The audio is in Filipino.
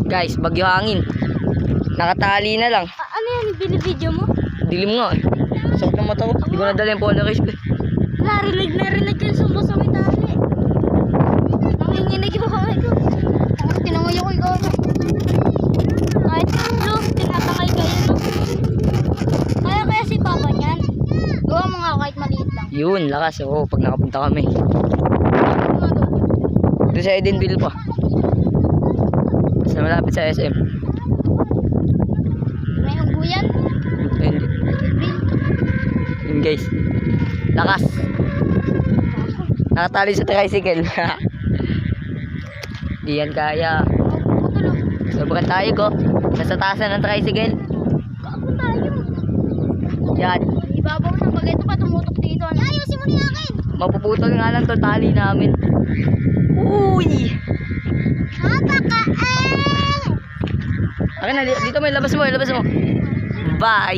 Guys, bagyo hangin. Nakatali na lang. Ano yan? Binibidyo mo? Dilim nga eh. Sakit ng mata ko. Hindi ko nadala yung Polaris ko eh. Narinig yung sumo sa may tali. Nanginginig yung kamay ko. Tinangoy ako ikaw. Kahit blue, tinatangay kayo no? Kaya si Papa niyan. Gawa mo nga kahit maliit lang. Yun, lakas. Oo, pag nakapunta kami. Doon sa Edenville pa. Sa malapit sa SM. May hungguyan. Ayun. Yun guys. Lakas. Nakatali sa tricycle. Di yan kaya. Sobrang tayo ko. Nasa taasan ng tricycle. Kapo tayo. Yan. Ibabaw ng bagay ito pa tumutok dito. Ayusin mo na yung akin. Mapuputol nga lang to tali namin. Uy! Napakaang! Akin na, dito mo, ilabas mo. Bye!